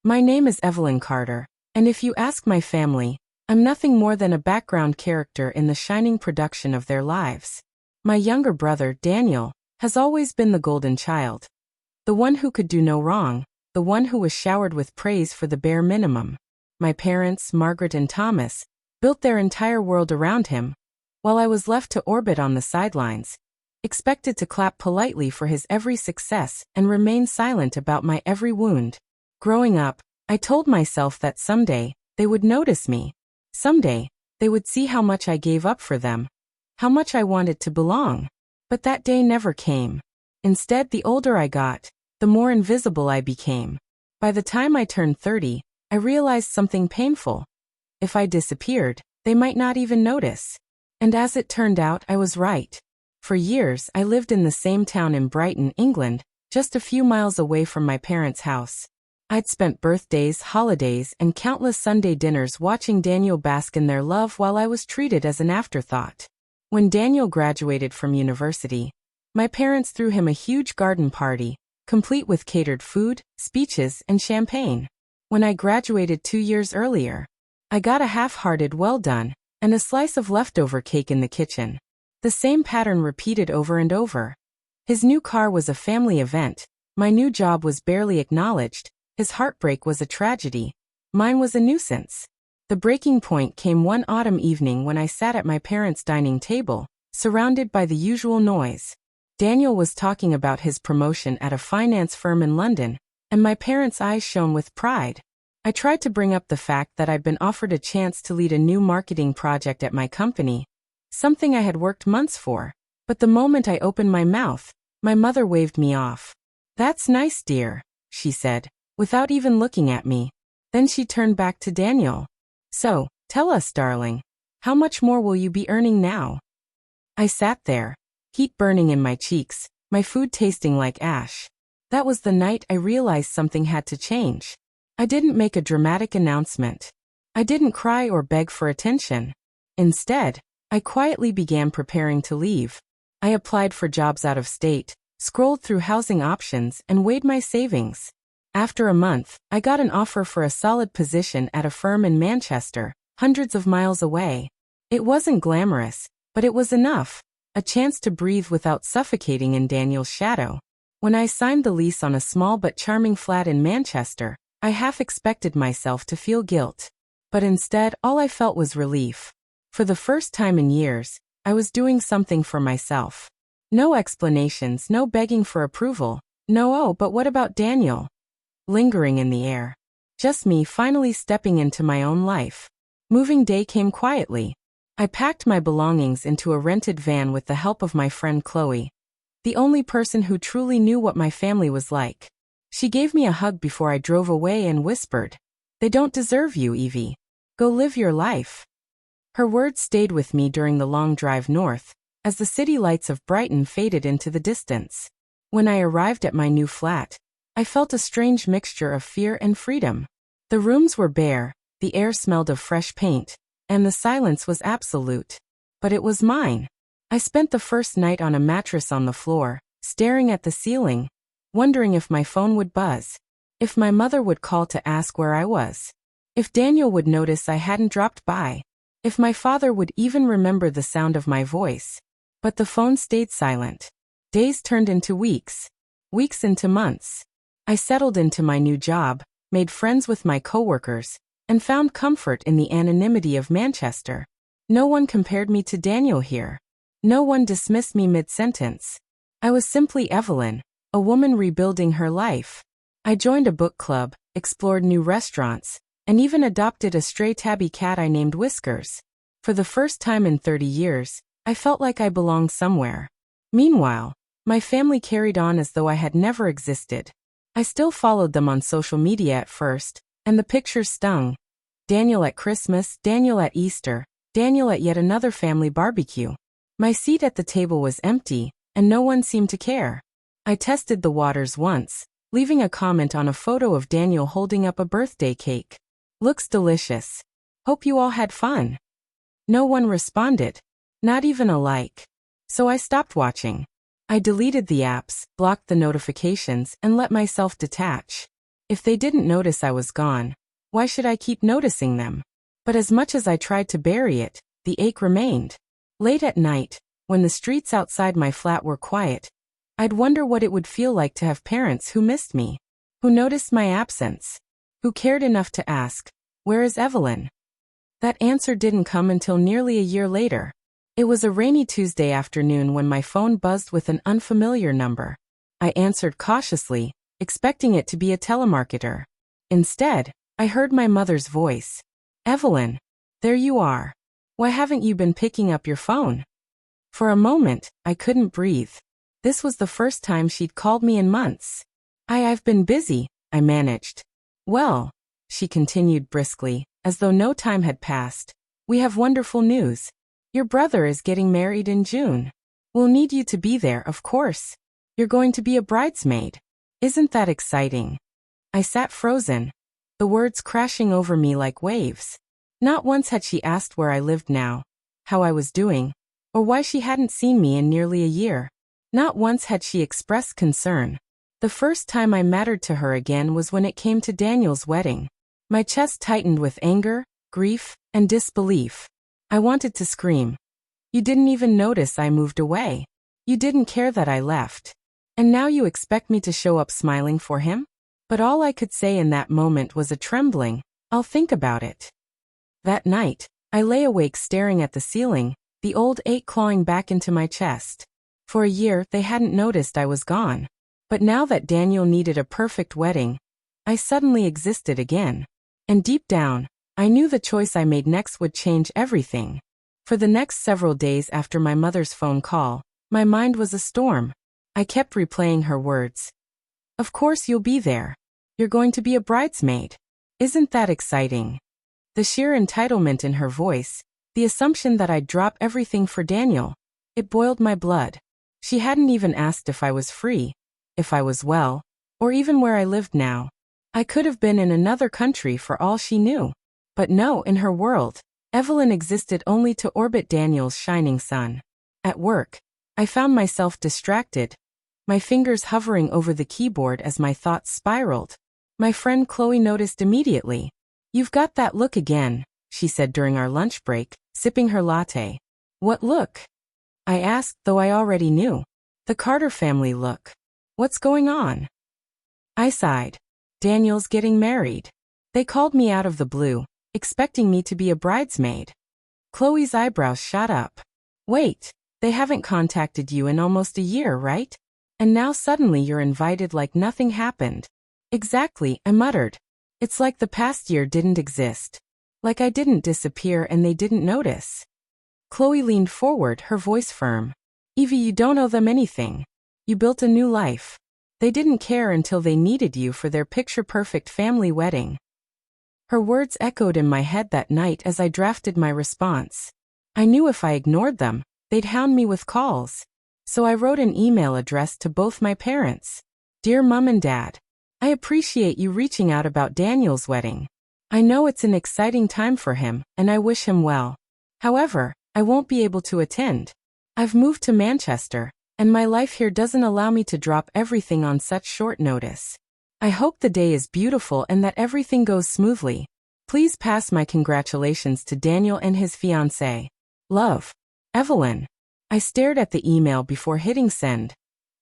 My name is Evelyn Carter, and if you ask my family, I'm nothing more than a background character in the shining production of their lives. My younger brother, Daniel, has always been the golden child. The one who could do no wrong, the one who was showered with praise for the bare minimum. My parents, Margaret and Thomas, built their entire world around him, while I was left to orbit on the sidelines, expected to clap politely for his every success and remain silent about my every wound. Growing up, I told myself that someday, they would notice me. Someday, they would see how much I gave up for them, how much I wanted to belong. But that day never came. Instead, the older I got, the more invisible I became. By the time I turned 30, I realized something painful. If I disappeared, they might not even notice. And as it turned out, I was right. For years, I lived in the same town in Brighton, England, just a few miles away from my parents' house. I'd spent birthdays, holidays, and countless Sunday dinners watching Daniel bask in their love while I was treated as an afterthought. When Daniel graduated from university, my parents threw him a huge garden party, complete with catered food, speeches, and champagne. When I graduated 2 years earlier, I got a half-hearted well done, and a slice of leftover cake in the kitchen. The same pattern repeated over and over. His new car was a family event, my new job was barely acknowledged, his heartbreak was a tragedy, mine was a nuisance. The breaking point came one autumn evening when I sat at my parents' dining table, surrounded by the usual noise. Daniel was talking about his promotion at a finance firm in London, and my parents' eyes shone with pride. I tried to bring up the fact that I'd been offered a chance to lead a new marketing project at my company, something I had worked months for, but the moment I opened my mouth, my mother waved me off. "That's nice, dear," she said, without even looking at me. Then she turned back to Daniel. "So, tell us, darling, how much more will you be earning now?" I sat there, heat burning in my cheeks, my food tasting like ash. That was the night I realized something had to change. I didn't make a dramatic announcement. I didn't cry or beg for attention. Instead, I quietly began preparing to leave. I applied for jobs out of state, scrolled through housing options, and weighed my savings. After a month, I got an offer for a solid position at a firm in Manchester, hundreds of miles away. It wasn't glamorous, but it was enough, a chance to breathe without suffocating in Daniel's shadow. When I signed the lease on a small but charming flat in Manchester, I half expected myself to feel guilt. But instead, all I felt was relief. For the first time in years, I was doing something for myself. No explanations, no begging for approval, no "oh, but what about Daniel?" lingering in the air. Just me finally stepping into my own life. Moving day came quietly. I packed my belongings into a rented van with the help of my friend Chloe, the only person who truly knew what my family was like. She gave me a hug before I drove away and whispered, "They don't deserve you, Evie. Go live your life." Her words stayed with me during the long drive north, as the city lights of Brighton faded into the distance. When I arrived at my new flat, I felt a strange mixture of fear and freedom. The rooms were bare, the air smelled of fresh paint, and the silence was absolute. But it was mine. I spent the first night on a mattress on the floor, staring at the ceiling, wondering if my phone would buzz, if my mother would call to ask where I was, if Daniel would notice I hadn't dropped by, if my father would even remember the sound of my voice. But the phone stayed silent. Days turned into weeks, weeks into months. I settled into my new job, made friends with my coworkers, and found comfort in the anonymity of Manchester. No one compared me to Daniel here. No one dismissed me mid-sentence. I was simply Evelyn, a woman rebuilding her life. I joined a book club, explored new restaurants, and even adopted a stray tabby cat I named Whiskers. For the first time in 30 years, I felt like I belonged somewhere. Meanwhile, my family carried on as though I had never existed. I still followed them on social media at first, and the pictures stung. Daniel at Christmas, Daniel at Easter, Daniel at yet another family barbecue. My seat at the table was empty, and no one seemed to care. I tested the waters once, leaving a comment on a photo of Daniel holding up a birthday cake. "Looks delicious. Hope you all had fun." No one responded, not even a like. So I stopped watching. I deleted the apps, blocked the notifications, and let myself detach. If they didn't notice I was gone, why should I keep noticing them? But as much as I tried to bury it, the ache remained. Late at night, when the streets outside my flat were quiet, I'd wonder what it would feel like to have parents who missed me, who noticed my absence, who cared enough to ask, "Where is Evelyn?" That answer didn't come until nearly a year later. It was a rainy Tuesday afternoon when my phone buzzed with an unfamiliar number. I answered cautiously, expecting it to be a telemarketer. Instead, I heard my mother's voice. "Evelyn, there you are. Why haven't you been picking up your phone?" For a moment, I couldn't breathe. This was the first time she'd called me in months. I've been busy," I managed. "Well," she continued briskly, as though no time had passed, "we have wonderful news. Your brother is getting married in June. We'll need you to be there, of course. You're going to be a bridesmaid. Isn't that exciting?" I sat frozen, the words crashing over me like waves. Not once had she asked where I lived now, how I was doing, or why she hadn't seen me in nearly a year. Not once had she expressed concern. The first time I mattered to her again was when it came to Daniel's wedding. My chest tightened with anger, grief, and disbelief. I wanted to scream. "You didn't even notice I moved away. You didn't care that I left. And now you expect me to show up smiling for him?" But all I could say in that moment was a trembling, "I'll think about it." That night, I lay awake staring at the ceiling, the old ache clawing back into my chest. For a year, they hadn't noticed I was gone. But now that Daniel needed a perfect wedding, I suddenly existed again. And deep down, I knew the choice I made next would change everything. For the next several days after my mother's phone call, my mind was a storm. I kept replaying her words. "Of course you'll be there. You're going to be a bridesmaid. Isn't that exciting?" The sheer entitlement in her voice, the assumption that I'd drop everything for Daniel, it boiled my blood. She hadn't even asked if I was free, if I was well, or even where I lived now. I could have been in another country for all she knew. But no, in her world, Evelyn existed only to orbit Daniel's shining sun. At work, I found myself distracted, my fingers hovering over the keyboard as my thoughts spiraled. My friend Chloe noticed immediately. "You've got that look again," she said during our lunch break, sipping her latte. "What look?" I asked, though I already knew. "The Carter family look. What's going on?" I sighed. "Daniel's getting married. They called me out of the blue, expecting me to be a bridesmaid." Chloe's eyebrows shot up. "Wait, they haven't contacted you in almost a year, right? And now suddenly you're invited like nothing happened." "Exactly," I muttered. "It's like the past year didn't exist. Like I didn't disappear and they didn't notice." Chloe leaned forward, her voice firm. "Evie, you don't owe them anything. You built a new life. They didn't care until they needed you for their picture-perfect family wedding." Her words echoed in my head that night as I drafted my response. I knew if I ignored them, they'd hound me with calls. So I wrote an email addressed to both my parents. "Dear Mom and Dad, I appreciate you reaching out about Daniel's wedding. I know it's an exciting time for him, and I wish him well. However, I won't be able to attend. I've moved to Manchester, and my life here doesn't allow me to drop everything on such short notice. I hope the day is beautiful and that everything goes smoothly. Please pass my congratulations to Daniel and his fiancée. Love, Evelyn." I stared at the email before hitting send,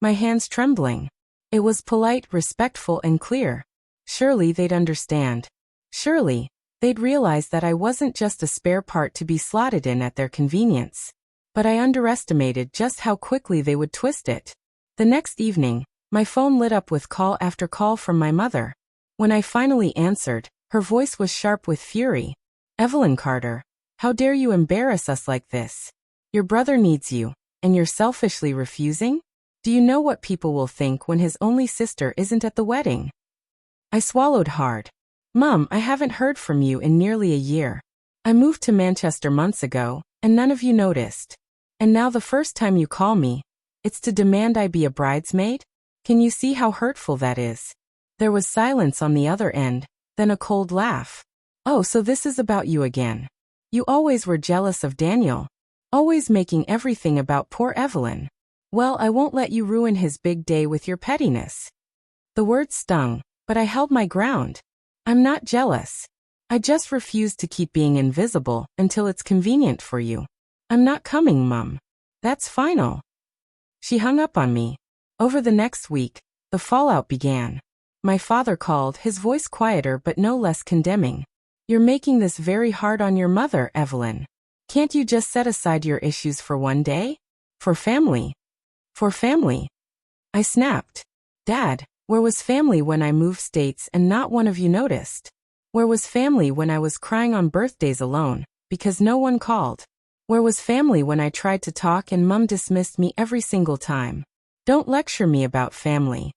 my hands trembling. It was polite, respectful, and clear. Surely they'd understand. Surely, they'd realize that I wasn't just a spare part to be slotted in at their convenience. But I underestimated just how quickly they would twist it. The next evening, my phone lit up with call after call from my mother. When I finally answered, her voice was sharp with fury. "Evelyn Carter, how dare you embarrass us like this? Your brother needs you, and you're selfishly refusing? Do you know what people will think when his only sister isn't at the wedding?" I swallowed hard. "Mom, I haven't heard from you in nearly a year. I moved to Manchester months ago, and none of you noticed. And now the first time you call me, it's to demand I be a bridesmaid? Can you see how hurtful that is?" There was silence on the other end, then a cold laugh. "Oh, so this is about you again. You always were jealous of Daniel. Always making everything about poor Evelyn. Well, I won't let you ruin his big day with your pettiness." The words stung, But I held my ground. I'm not jealous. I just refuse to keep being invisible until it's convenient for you. I'm not coming, Mum. That's final. She hung up on me. Over the next week, the fallout began. My father called, his voice quieter but no less condemning. You're making this very hard on your mother, Evelyn. Can't you just set aside your issues for one day? For family. For family. I snapped. Dad, where was family when I moved states and not one of you noticed? Where was family when I was crying on birthdays alone, because no one called? Where was family when I tried to talk and Mum dismissed me every single time? Don't lecture me about family.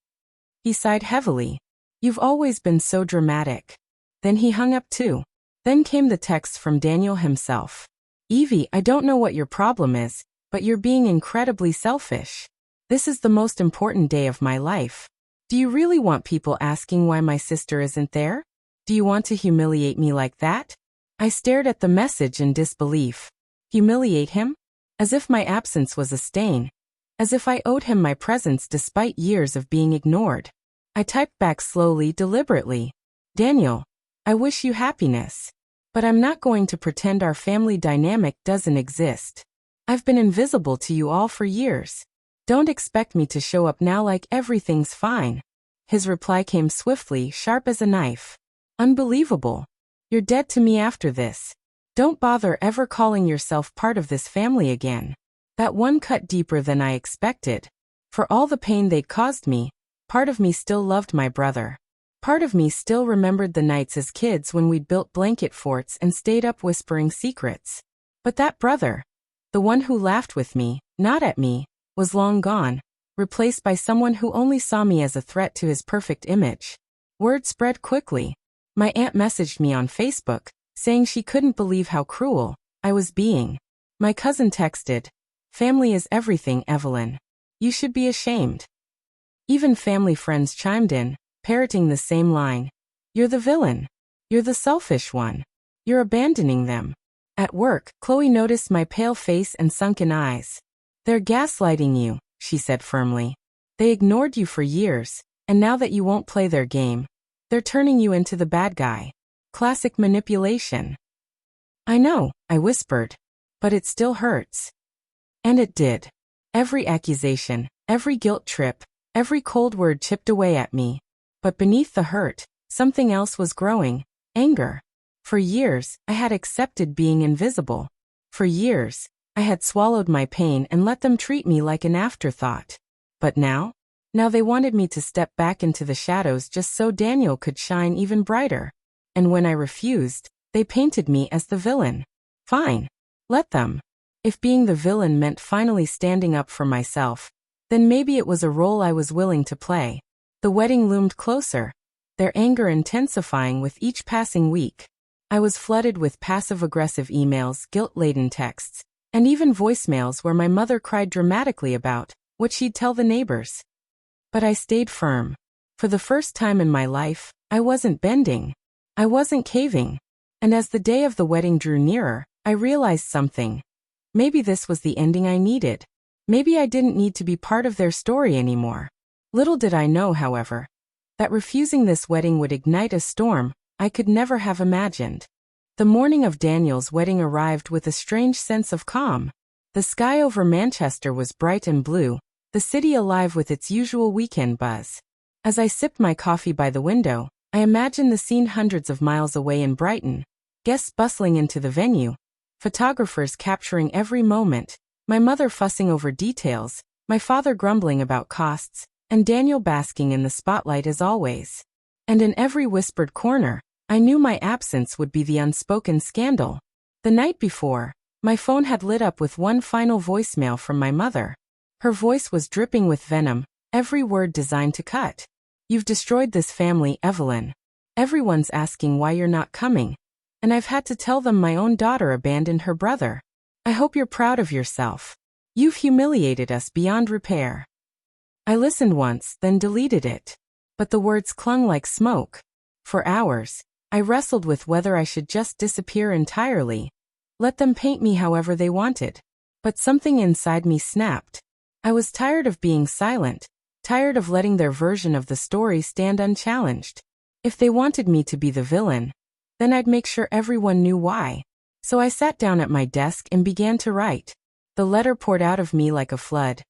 He sighed heavily. You've always been so dramatic. Then he hung up too. Then came the text from Daniel himself. Evie, I don't know what your problem is, but you're being incredibly selfish. This is the most important day of my life. Do you really want people asking why my sister isn't there? Do you want to humiliate me like that? I stared at the message in disbelief. Humiliate him? As if my absence was a stain. As if I owed him my presence despite years of being ignored. I typed back slowly, deliberately. Daniel, I wish you happiness. But I'm not going to pretend our family dynamic doesn't exist. I've been invisible to you all for years. Don't expect me to show up now like everything's fine. His reply came swiftly, sharp as a knife. Unbelievable. You're dead to me after this. Don't bother ever calling yourself part of this family again. That one cut deeper than I expected. For all the pain they'd caused me, part of me still loved my brother. Part of me still remembered the nights as kids when we'd built blanket forts and stayed up whispering secrets. But that brother, the one who laughed with me, not at me, was long gone, replaced by someone who only saw me as a threat to his perfect image. Word spread quickly. My aunt messaged me on Facebook, saying she couldn't believe how cruel I was being. My cousin texted, family is everything, Evelyn. You should be ashamed. Even family friends chimed in, parroting the same line. You're the villain. You're the selfish one. You're abandoning them. At work, Chloe noticed my pale face and sunken eyes. They're gaslighting you, she said firmly. They ignored you for years, and now that you won't play their game, they're turning you into the bad guy. Classic manipulation. I know, I whispered. But it still hurts. And it did. Every accusation, every guilt trip, every cold word chipped away at me. But beneath the hurt, something else was growing. Anger. For years, I had accepted being invisible. For years, I had swallowed my pain and let them treat me like an afterthought. But now? Now they wanted me to step back into the shadows just so Daniel could shine even brighter. And when I refused, they painted me as the villain. Fine. Let them. If being the villain meant finally standing up for myself, then maybe it was a role I was willing to play. The wedding loomed closer, their anger intensifying with each passing week. I was flooded with passive-aggressive emails, guilt-laden texts, and even voicemails where my mother cried dramatically about what she'd tell the neighbors. But I stayed firm. For the first time in my life, I wasn't bending. I wasn't caving. And as the day of the wedding drew nearer, I realized something. Maybe this was the ending I needed. Maybe I didn't need to be part of their story anymore. Little did I know, however, that refusing this wedding would ignite a storm I could never have imagined. The morning of Daniel's wedding arrived with a strange sense of calm. The sky over Manchester was bright and blue, the city alive with its usual weekend buzz. As I sipped my coffee by the window, I imagined the scene hundreds of miles away in Brighton, guests bustling into the venue, photographers capturing every moment, my mother fussing over details, my father grumbling about costs, and Daniel basking in the spotlight as always. And in every whispered corner, I knew my absence would be the unspoken scandal. The night before, my phone had lit up with one final voicemail from my mother. Her voice was dripping with venom, every word designed to cut. You've destroyed this family, Evelyn. Everyone's asking why you're not coming. And I've had to tell them my own daughter abandoned her brother. I hope you're proud of yourself. You've humiliated us beyond repair. I listened once, then deleted it. But the words clung like smoke. For hours, I wrestled with whether I should just disappear entirely. Let them paint me however they wanted. But something inside me snapped. I was tired of being silent, tired of letting their version of the story stand unchallenged. If they wanted me to be the villain, then I'd make sure everyone knew why. So I sat down at my desk and began to write. The letter poured out of me like a flood.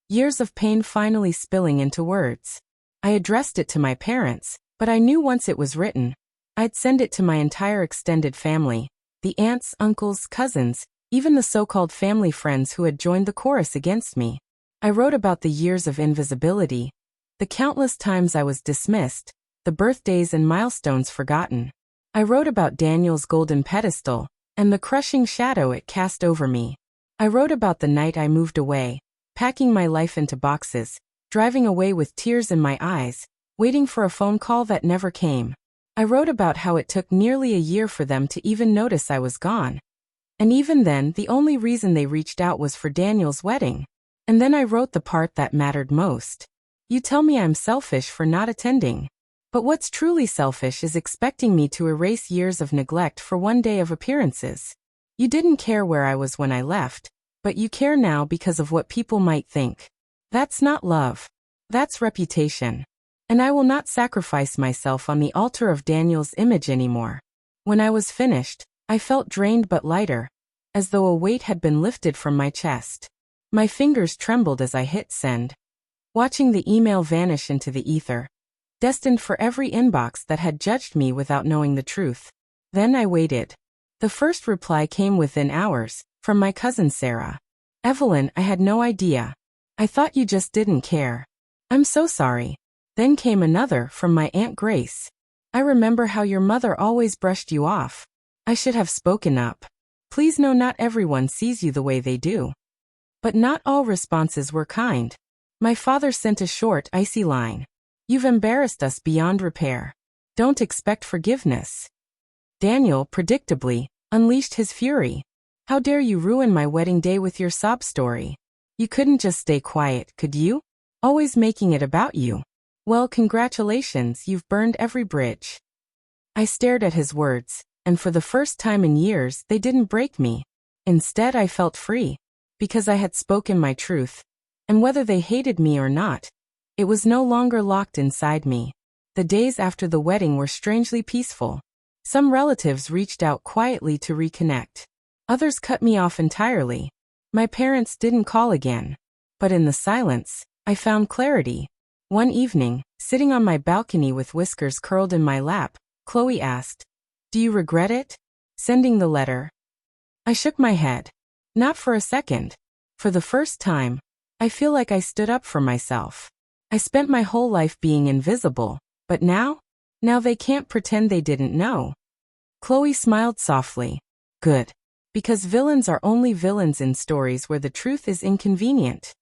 Years of pain finally spilling into words. I addressed it to my parents, but I knew once it was written, I'd send it to my entire extended family, the aunts, uncles, cousins, even the so-called family friends who had joined the chorus against me. I wrote about the years of invisibility, the countless times I was dismissed, the birthdays and milestones forgotten. I wrote about Daniel's golden pedestal, and the crushing shadow it cast over me. I wrote about the night I moved away, packing my life into boxes, driving away with tears in my eyes, waiting for a phone call that never came. I wrote about how it took nearly a year for them to even notice I was gone. And even then, the only reason they reached out was for Daniel's wedding. And then I wrote the part that mattered most. You tell me I'm selfish for not attending. But what's truly selfish is expecting me to erase years of neglect for one day of appearances. You didn't care where I was when I left, but you care now because of what people might think. That's not love. That's reputation. And I will not sacrifice myself on the altar of Daniel's image anymore. When I was finished, I felt drained but lighter, as though a weight had been lifted from my chest. My fingers trembled as I hit send, watching the email vanish into the ether, destined for every inbox that had judged me without knowing the truth. Then I waited. The first reply came within hours, from my cousin Sarah. Evelyn, I had no idea. I thought you just didn't care. I'm so sorry. Then came another from my Aunt Grace. I remember how your mother always brushed you off. I should have spoken up. Please know not everyone sees you the way they do. But not all responses were kind. My father sent a short, icy line. You've embarrassed us beyond repair. Don't expect forgiveness. Daniel, predictably, unleashed his fury. How dare you ruin my wedding day with your sob story? You couldn't just stay quiet, could you? Always making it about you. Well, congratulations, you've burned every bridge. I stared at his words, and for the first time in years, they didn't break me. Instead, I felt free, because I had spoken my truth. And whether they hated me or not, it was no longer locked inside me. The days after the wedding were strangely peaceful. Some relatives reached out quietly to reconnect. Others cut me off entirely. My parents didn't call again. But in the silence, I found clarity. One evening, sitting on my balcony with whiskers curled in my lap, Chloe asked, "Do you regret it? Sending the letter?" I shook my head. Not for a second. For the first time, I feel like I stood up for myself. I spent my whole life being invisible, but now they can't pretend they didn't know. Chloe smiled softly. Good. Because villains are only villains in stories where the truth is inconvenient.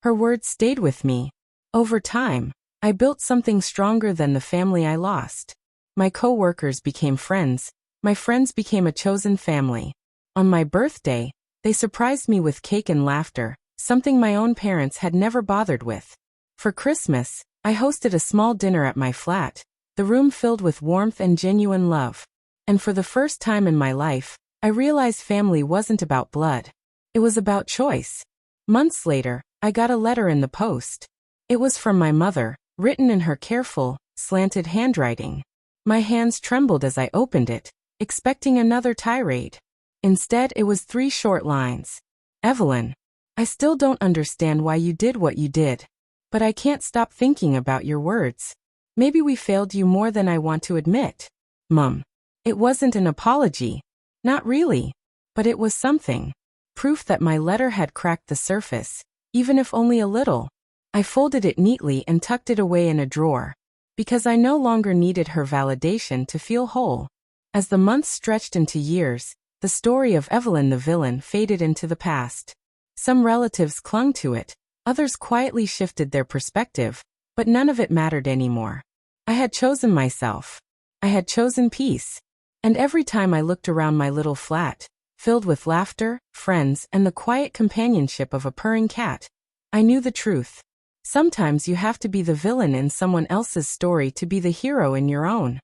Her words stayed with me. Over time, I built something stronger than the family I lost. My co-workers became friends. My friends became a chosen family. On my birthday, they surprised me with cake and laughter, something my own parents had never bothered with. For Christmas, I hosted a small dinner at my flat, the room filled with warmth and genuine love. And for the first time in my life, I realized family wasn't about blood. It was about choice. Months later, I got a letter in the post. It was from my mother, written in her careful, slanted handwriting. My hands trembled as I opened it, expecting another tirade. Instead, it was 3 short lines. Evelyn, I still don't understand why you did what you did. But I can't stop thinking about your words. Maybe we failed you more than I want to admit. Mum. It wasn't an apology. Not really. But it was something. Proof that my letter had cracked the surface, even if only a little. I folded it neatly and tucked it away in a drawer, because I no longer needed her validation to feel whole. As the months stretched into years, the story of Evelyn the villain faded into the past. Some relatives clung to it, others quietly shifted their perspective, but none of it mattered anymore. I had chosen myself. I had chosen peace. And every time I looked around my little flat, filled with laughter, friends, and the quiet companionship of a purring cat, I knew the truth. Sometimes you have to be the villain in someone else's story to be the hero in your own.